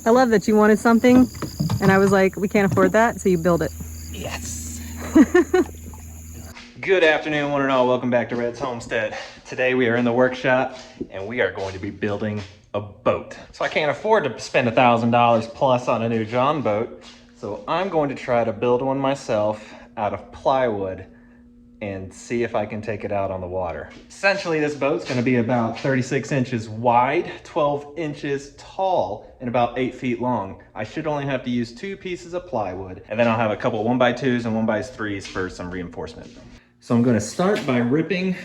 I love that you wanted something and I was like, we can't afford that, so you build it. Yes. Good afternoon, one and all. Welcome back to Red's Homestead. Today we are in the workshop and we are going to be building a boat. So I can't afford to spend $1,000 plus on a new John boat. So I'm going to try to build one myself out of plywood and see if I can take it out on the water. Essentially, this boat's gonna be about 36 inches wide, 12 inches tall, and about 8 feet long. I should only have to use 2 pieces of plywood, and then I'll have a couple 1x2s and 1x3s for some reinforcement. So I'm gonna start by ripping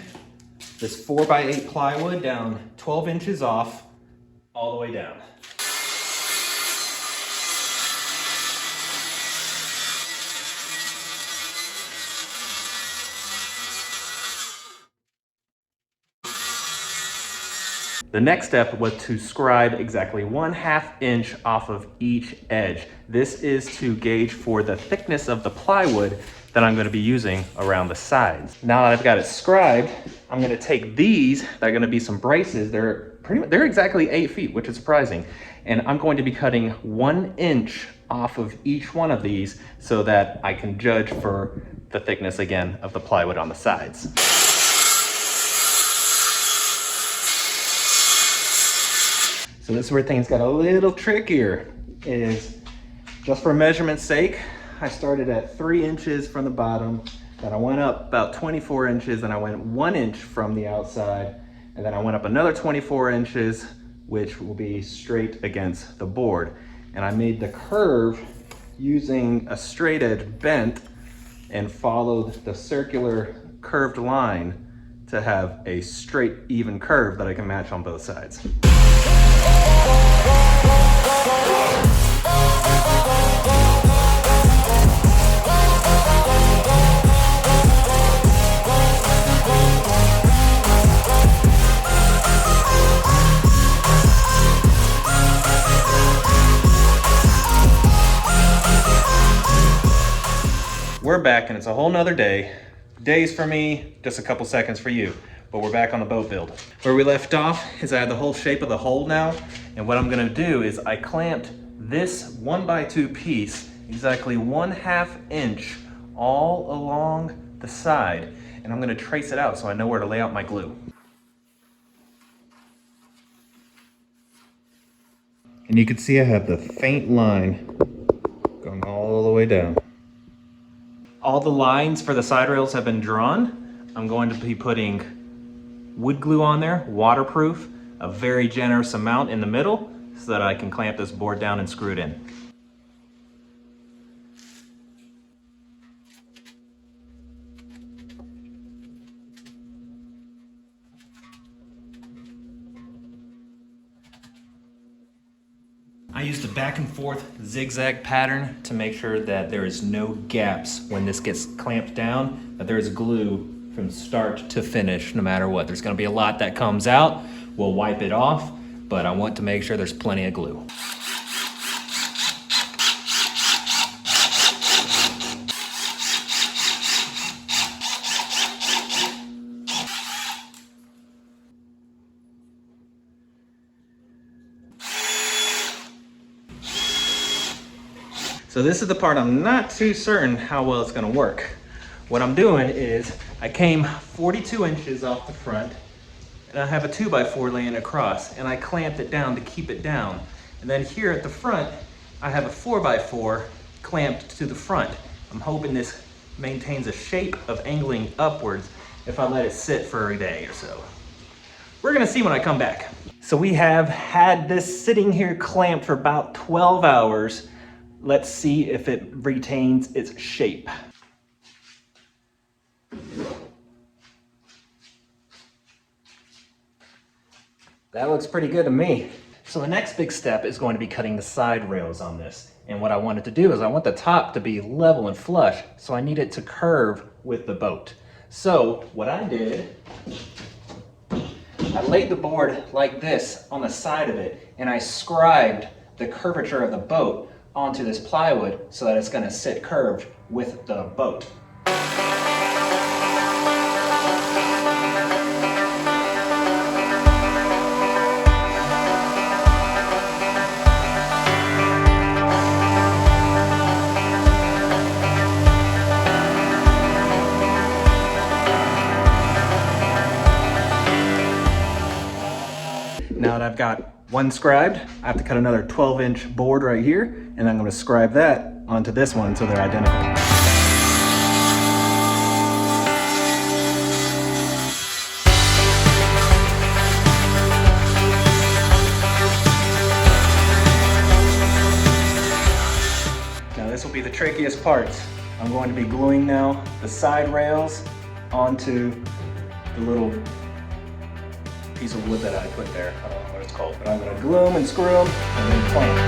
this 4x8 plywood down 12 inches off, all the way down. The next step was to scribe exactly 1/2 inch off of each edge. This is to gauge for the thickness of the plywood that I'm going to be using around the sides. Now that I've got it scribed, I'm going to take these, they're going to be some braces, they're exactly 8 feet, which is surprising. And I'm going to be cutting 1 inch off of each one of these so that I can judge for the thickness again of the plywood on the sides. So this is where things got a little trickier, is just for measurement's sake, I started at 3 inches from the bottom, then I went up about 24 inches, and I went 1 inch from the outside, and then I went up another 24 inches, which will be straight against the board. And I made the curve using a straight edge bent and followed the circular curved line to have a straight, even curve that I can match on both sides. We're back and it's a whole nother day. Days for me, just a couple seconds for you. But we're back on the boat build. Where we left off is I have the whole shape of the hull now. And what I'm gonna do is I clamped this 1x2 piece exactly 1/2 inch all along the side. And I'm gonna trace it out so I know where to lay out my glue. And you can see I have the faint line going all the way down. All the lines for the side rails have been drawn. I'm going to be putting wood glue on there, waterproof, a very generous amount in the middle so that I can clamp this board down and screw it in. I used a back and forth zigzag pattern to make sure that there is no gaps when this gets clamped down, that there is glue from start to finish no matter what. There's going to be a lot that comes out. We'll wipe it off, but I want to make sure there's plenty of glue. So this is the part I'm not too certain how well it's going to work. What I'm doing is I came 42 inches off the front and I have a 2x4 laying across and I clamped it down to keep it down. And then here at the front, I have a 4x4 clamped to the front. I'm hoping this maintains a shape of angling upwards if I let it sit for a day or so. We're gonna see when I come back. So we have had this sitting here clamped for about 12 hours. Let's see if it retains its shape. That looks pretty good to me. So the next big step is going to be cutting the side rails on this. And what I wanted to do is I want the top to be level and flush, so I need it to curve with the boat. So what I did, I laid the board like this on the side of it, and I scribed the curvature of the boat onto this plywood so that it's going to sit curved with the boat. got one scribed. I have to cut another 12-inch board right here, and I'm gonna scribe that onto this one so they're identical. Now this will be the trickiest parts. I'm going to be gluing now the side rails onto the little piece of wood that I put there. I don't know what it's called, but I'm gonna glue them and screw them and then clamp.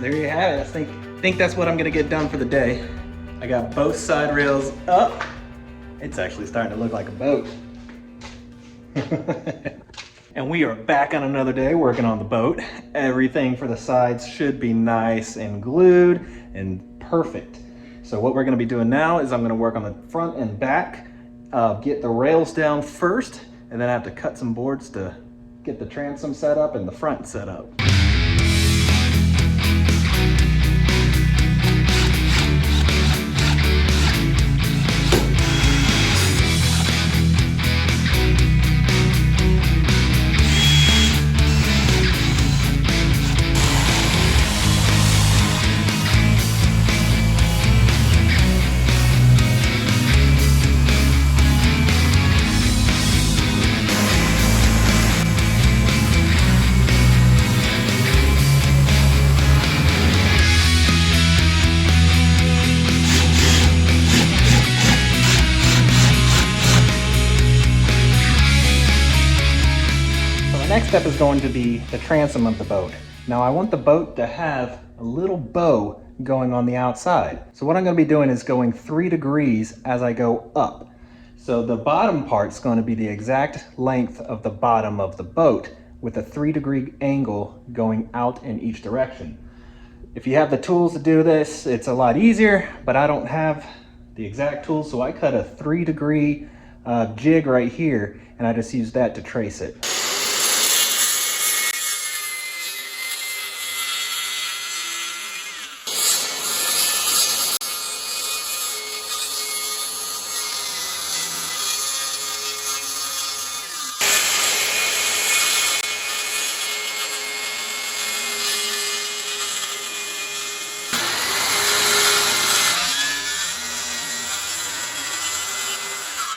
There you have it. I think that's what I'm gonna get done for the day. I got both side rails up. It's actually starting to look like a boat. And we are back on another day working on the boat. Everything for the sides should be nice and glued and perfect. So what we're gonna be doing now is I'm gonna work on the front and back, get the rails down first, and then I have to cut some boards to get the transom set up and the front set up. Next step is going to be the transom of the boat. Now I want the boat to have a little bow going on the outside. So what I'm going to be doing is going 3 degrees as I go up. So the bottom part's going to be the exact length of the bottom of the boat with a 3-degree angle going out in each direction. If you have the tools to do this, it's a lot easier, but I don't have the exact tools, so I cut a 3-degree jig right here, and I just use that to trace it.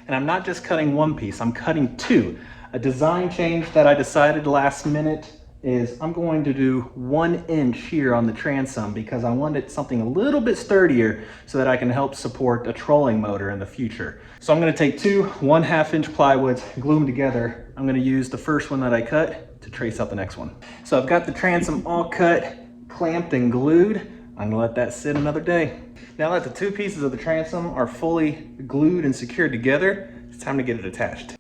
And I'm not just cutting one piece, I'm cutting two. A design change that I decided last minute is I'm going to do 1 inch here on the transom because I wanted something a little bit sturdier so that I can help support a trolling motor in the future. So I'm gonna take two 1/2 inch plywoods, glue them together. I'm gonna use the first one that I cut to trace out the next one. So I've got the transom all cut, clamped and glued. I'm gonna let that sit another day. Now that the two pieces of the transom are fully glued and secured together, it's time to get it attached.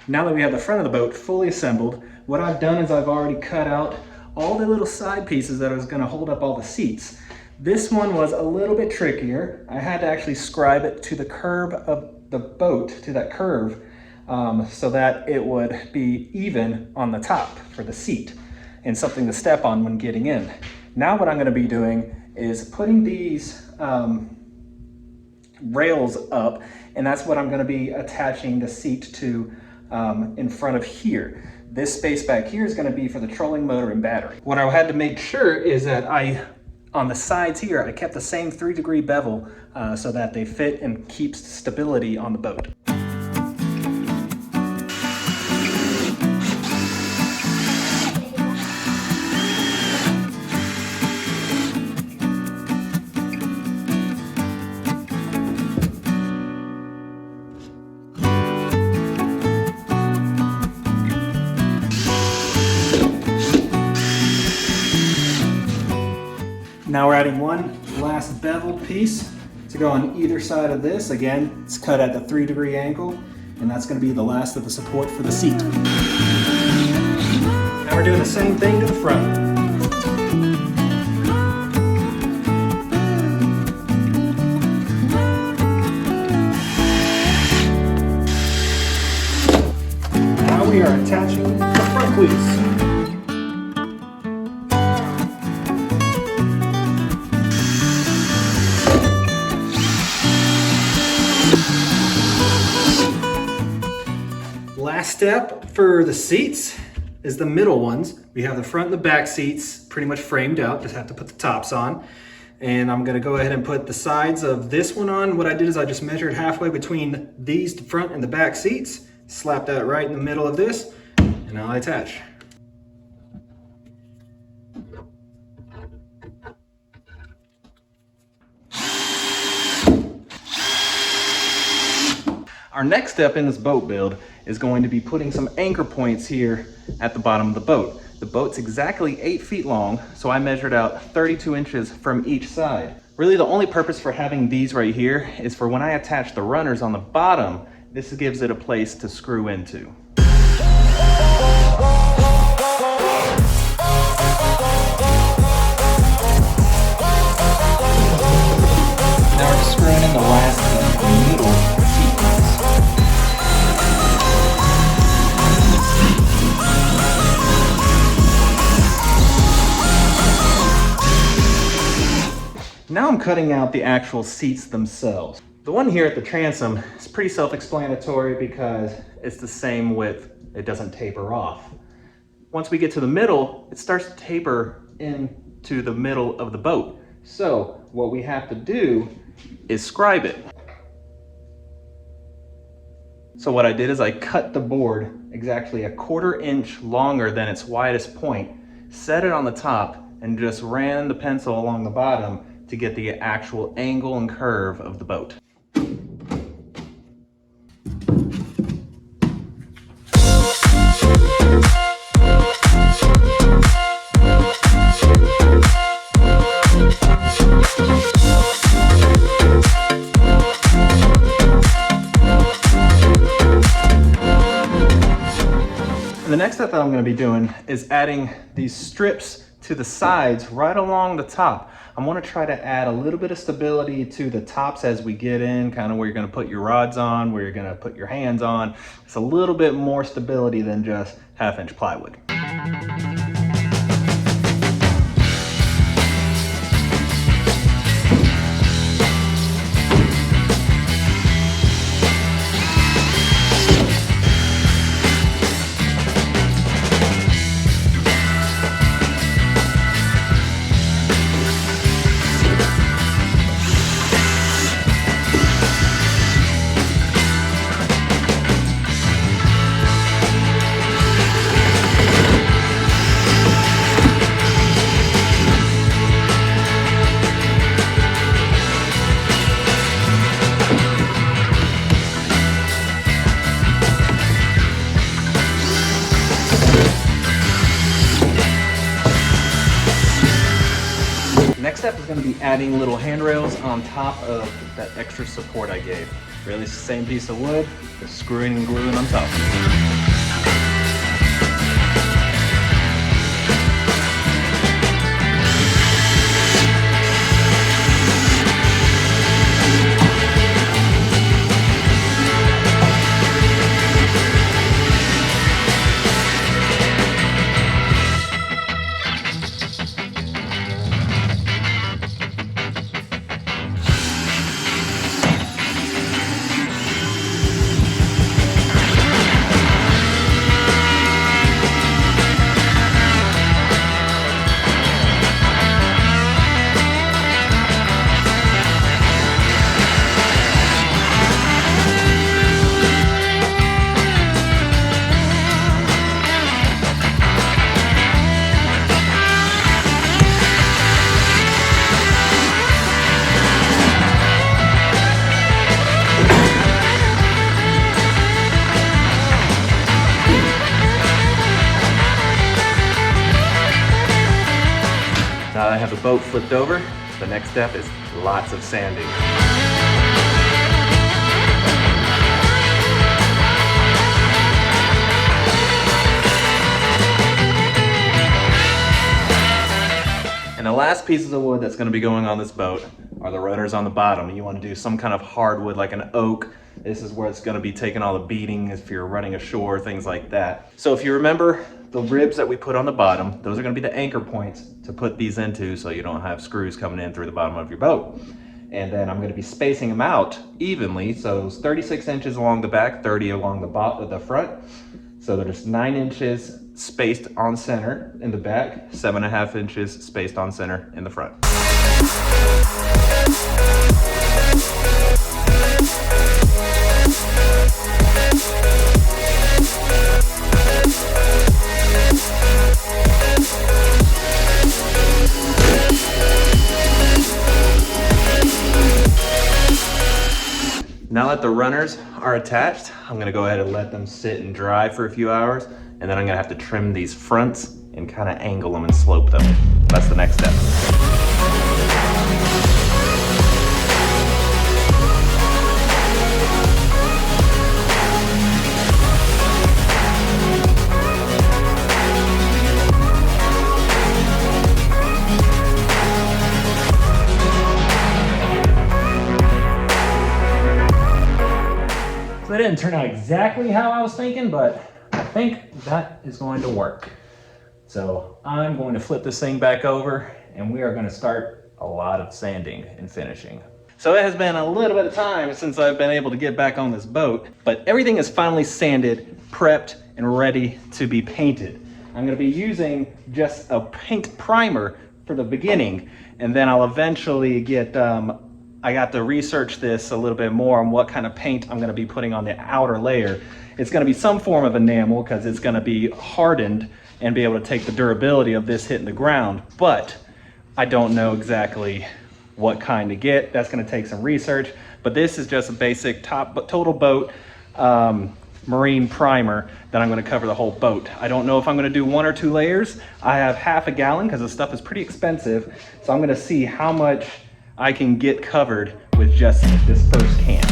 Now that we have the front of the boat fully assembled, what I've done is I've already cut out all the little side pieces that was going to hold up all the seats. This one was a little bit trickier. I had to actually scribe it to the curve of the boat, to that curve, so that it would be even on the top for the seat and something to step on when getting in. Now what I'm going to be doing is putting these rails up, and that's what I'm going to be attaching the seat to in front of here. This space back here is going to be for the trolling motor and battery. What I had to make sure is that on the sides here, I kept the same 3-degree bevel so that they fit and keeps stability on the boat. Now we're adding one last bevel piece to go on either side of this. Again, it's cut at the 3-degree angle, and that's going to be the last of the support for the seat. Now we're doing the same thing to the front. Now we are attaching the front cleats. Last step for the seats is the middle ones. We have the front and the back seats pretty much framed out, just have to put the tops on. And I'm gonna go ahead and put the sides of this one on. What I did is I just measured halfway between these front and the back seats, slap that right in the middle of this, and I'll attach. Our next step in this boat build is going to be putting some anchor points here at the bottom of the boat. The boat's exactly 8 feet long, so I measured out 32 inches from each side. Really, the only purpose for having these right here is for when I attach the runners on the bottom, this gives it a place to screw into. Now we're just screwing in the last middle seat points. Now I'm cutting out the actual seats themselves. The one here at the transom is pretty self-explanatory because it's the same width, it doesn't taper off. Once we get to the middle, it starts to taper into the middle of the boat. So what we have to do is scribe it. So what I did is I cut the board exactly 1/4 inch longer than its widest point, set it on the top, and just ran the pencil along the bottom to get the actual angle and curve of the boat. The next step that I'm going to be doing is adding these strips to the sides right along the top. I want to try to add a little bit of stability to the tops as we get in, kind of where you're going to put your rods on, where you're going to put your hands on. It's a little bit more stability than just 1/2 inch plywood. Next step is going to be adding little handrails on top of that extra support I gave. Really, it's the same piece of wood, just screwing and gluing on top. boat flipped over, the next step is lots of sanding. And the last pieces of wood that's going to be going on this boat are the runners on the bottom. You want to do some kind of hardwood like an oak. This is where it's going to be taking all the beating if you're running ashore, things like that. So if you remember the ribs that we put on the bottom, those are going to be the anchor points to put these into so you don't have screws coming in through the bottom of your boat. And then I'm going to be spacing them out evenly. So it's 36 inches along the back, 30 along the front. So there's 9 inches spaced on center in the back, 7.5 inches spaced on center in the front. Now that the runners are attached, I'm gonna go ahead and let them sit and dry for a few hours, and then I'm gonna have to trim these fronts and kind of angle them and slope them. That's the next step. That didn't turn out exactly how I was thinking, but I think that is going to work. So I'm going to flip this thing back over and we are going to start a lot of sanding and finishing. So it has been a little bit of time since I've been able to get back on this boat, but everything is finally sanded, prepped, and ready to be painted. I'm going to be using just a paint primer for the beginning, and then I'll eventually get I got to research this a little bit more on what kind of paint I'm going to be putting on the outer layer. It's going to be some form of enamel because it's going to be hardened and be able to take the durability of this hitting the ground, but I don't know exactly what kind to get. That's going to take some research, but this is just a basic total boat marine primer that I'm going to cover the whole boat. I don't know if I'm going to do 1 or 2 layers. I have half a gallon because the stuff is pretty expensive, so I'm going to see how much I can get covered with just this first can.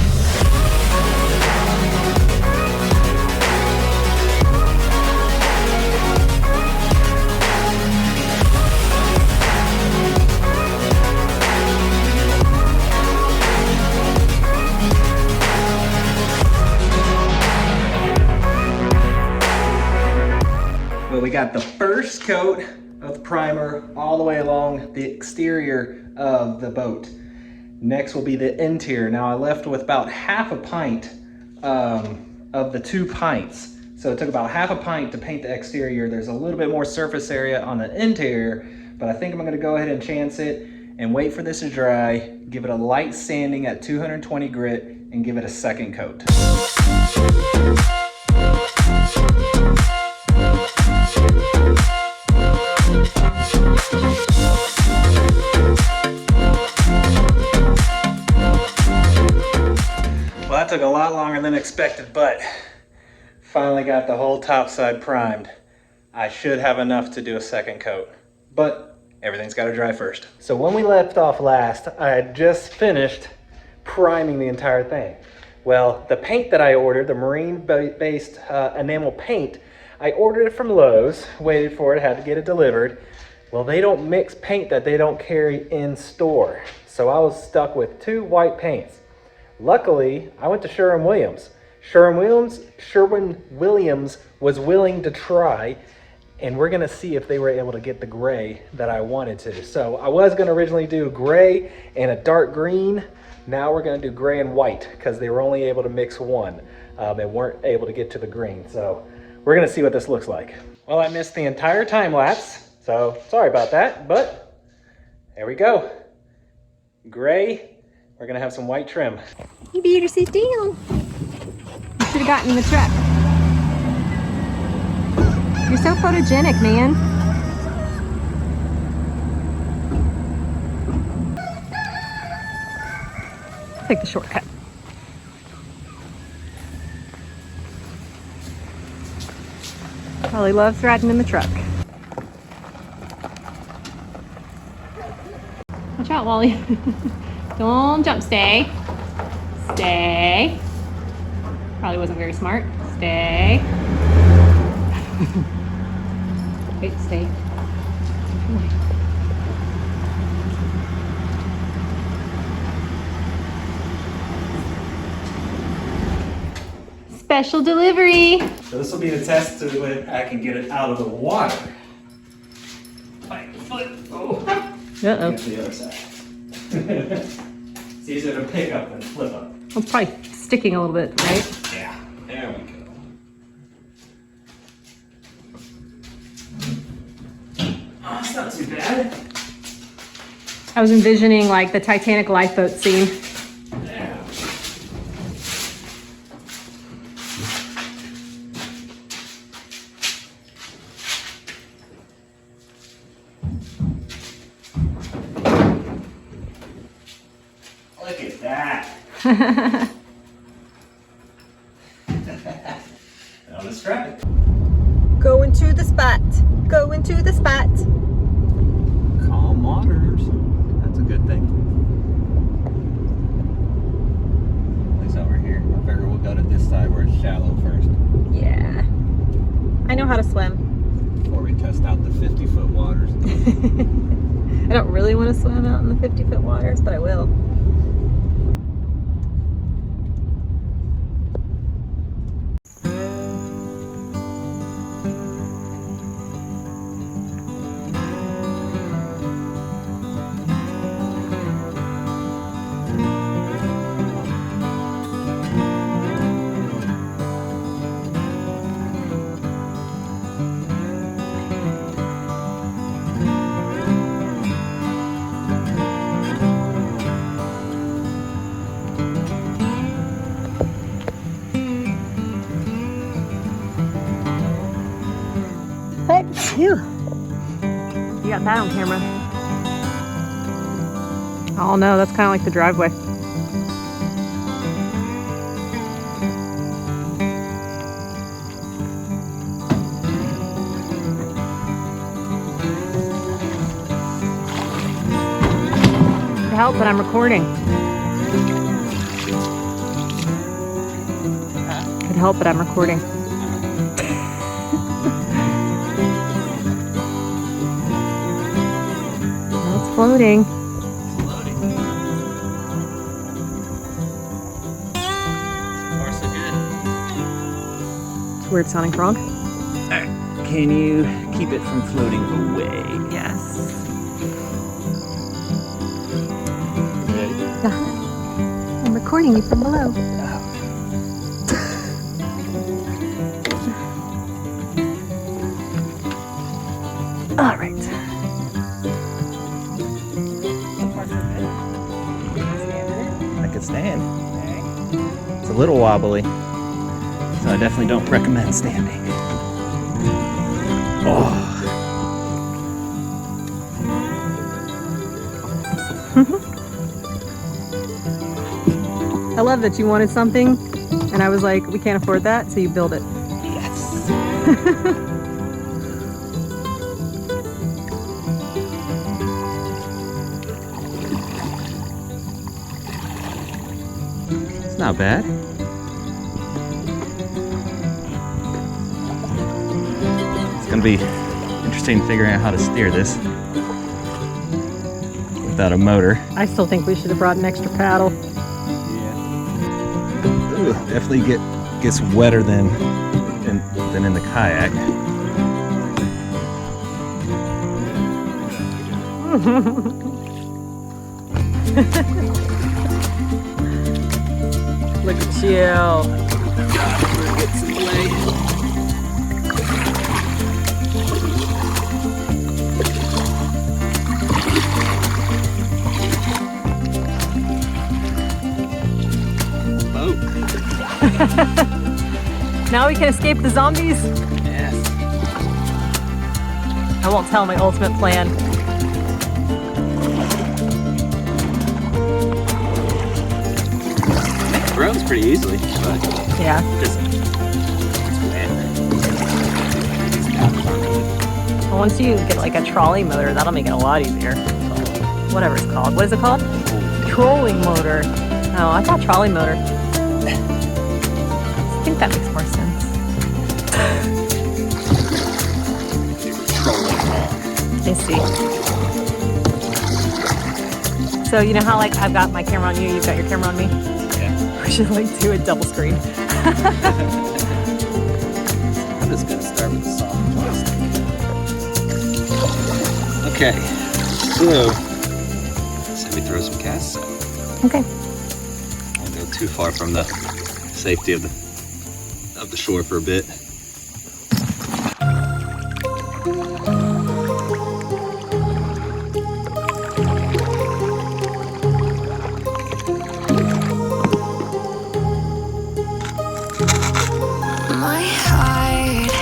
Well, we got the first coat of the primer all the way along the exterior of the boat. Next will be the interior. Now I left with about half a pint of the 2 pints. So it took about half a pint to paint the exterior. There's a little bit more surface area on the interior, but I think I'm gonna go ahead and chance it and wait for this to dry, give it a light sanding at 220 grit, and give it a second coat. Well, that took a lot longer than expected, but finally got the whole top side primed. I should have enough to do a second coat, but everything's got to dry first. So when we left off last, I had just finished priming the entire thing. Well, the paint that I ordered, the marine-based enamel paint, I ordered it from Lowe's, waited for it, had to get it delivered. Well, they don't mix paint that they don't carry in store. So I was stuck with 2 white paints. Luckily, I went to Sherwin-Williams. Sherwin-Williams was willing to try, and we're gonna see if they were able to get the gray that I wanted to. So I was gonna originally do gray and a dark green. Now we're gonna do gray and white because they were only able to mix one. They weren't able to get to the green. So we're gonna see what this looks like. Well, I missed the entire time lapse, so sorry about that, but there we go. Gray. We're gonna have some white trim. You better sit down. You should have gotten in the truck. You're so photogenic, man. Take the shortcut. Holly loves riding in the truck. out, Wally. Don't jump. Stay. Stay. Probably wasn't very smart. Stay. Wait, stay. Special delivery. So this will be the test to when I can get it out of the water. Like foot. Oh. Uh-oh. Get to the other side. It's easier to pick up than flip up. Well, it's probably sticking a little bit, right? Yeah. There we go. Oh, it's not too bad. I was envisioning like the Titanic lifeboat scene. Yeah. Look at that. Now let's try it. Go into the spot. Go into the spot. Calm waters. That's a good thing. At least over here. I figure we'll go to this side where it's shallow first Yeah. I know how to swim. before we test out the 50-foot waters. I don't really want to swim out in the 50-foot waters, but I will. Phew. You got that on camera. Oh no, that's kind of like the driveway. Could help, but I'm recording. Could help, but I'm recording. Floating. Floating. So far, so good. It's a weird sounding frog. Can you keep it from floating away? Yes. Ready? I'm recording you from below. All right. I could stand. It's a little wobbly, so I definitely don't recommend standing. Oh. I love that you wanted something, and I was like, we can't afford that, so you build it. Yes. It's not bad. It's gonna be interesting figuring out how to steer this without a motor. I still think we should have brought an extra paddle. Ooh, definitely gets wetter than in the kayak. Look at you. Get some play. Boat. Now we can escape the zombies. Yes. I won't tell my ultimate plan. It grows pretty easily, but Yeah. just it's wet. Well, once you get like a trolley motor, that'll make it a lot easier. whatever it's called. What is it called? Trolling motor. Oh, I thought trolley motor. I think that makes more sense. I see. So you know how like I've got my camera on you, you've got your camera on me? Yeah. We should like do a double screen. I'm just gonna start with the soft plastic. Okay, so we throw some casts out. Okay. Don't go too far from the safety of the shore for a bit. My heart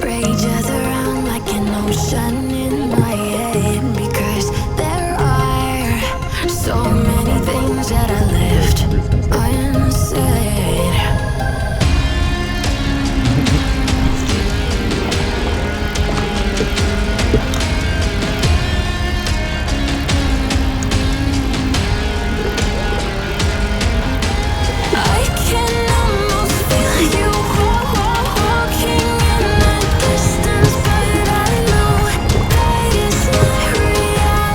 rages around like an ocean in my head because there are so many things that I left unsaid. I can almost feel you walking in the distance, but I know that it's not reality.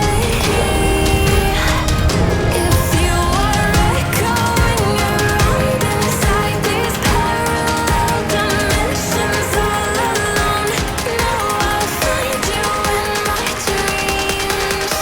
If you are echoing around inside these parallel dimensions all alone, know I'll find you in my dreams.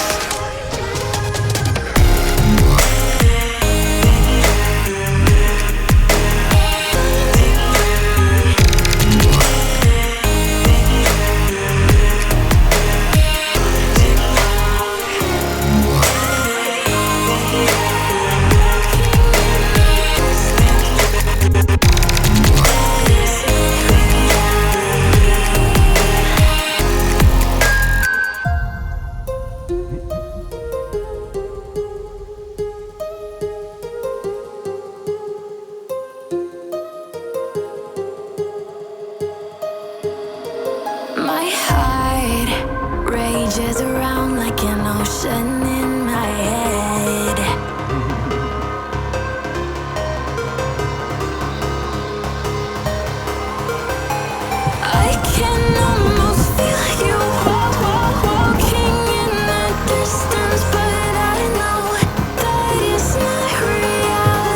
My heart rages around like an ocean in my head. I can almost feel you walking in the distance, but I know that it's not reality.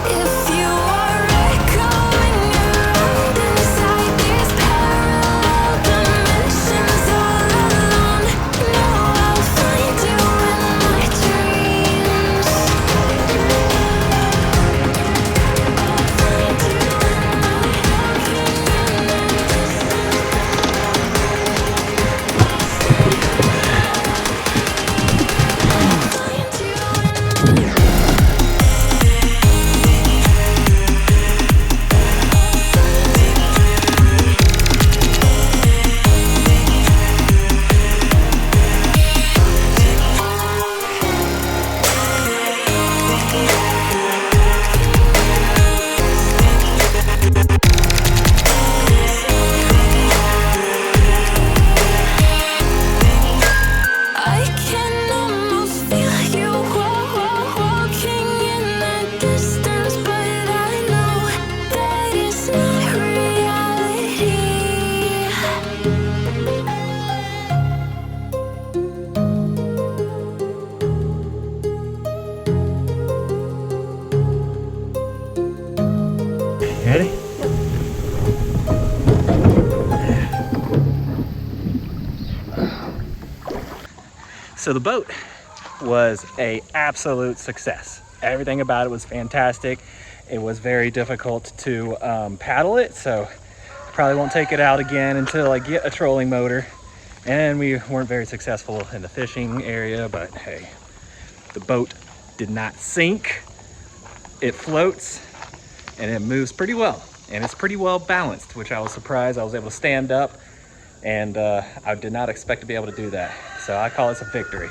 If you are echoing around inside these parallel dimensions all alone, know I'll find you in my dreams. I can almost feel you walking in the distance, but I know that it's not reality. Ready? So the boat was a absolute success. Everything about it was fantastic. It was very difficult to paddle it, so probably won't take it out again until I get a trolling motor. And we weren't very successful in the fishing area, but hey, the boat did not sink. It floats and it moves pretty well. And it's pretty well balanced, which I was surprised. I was able to stand up, and I did not expect to be able to do that. So I call this a victory.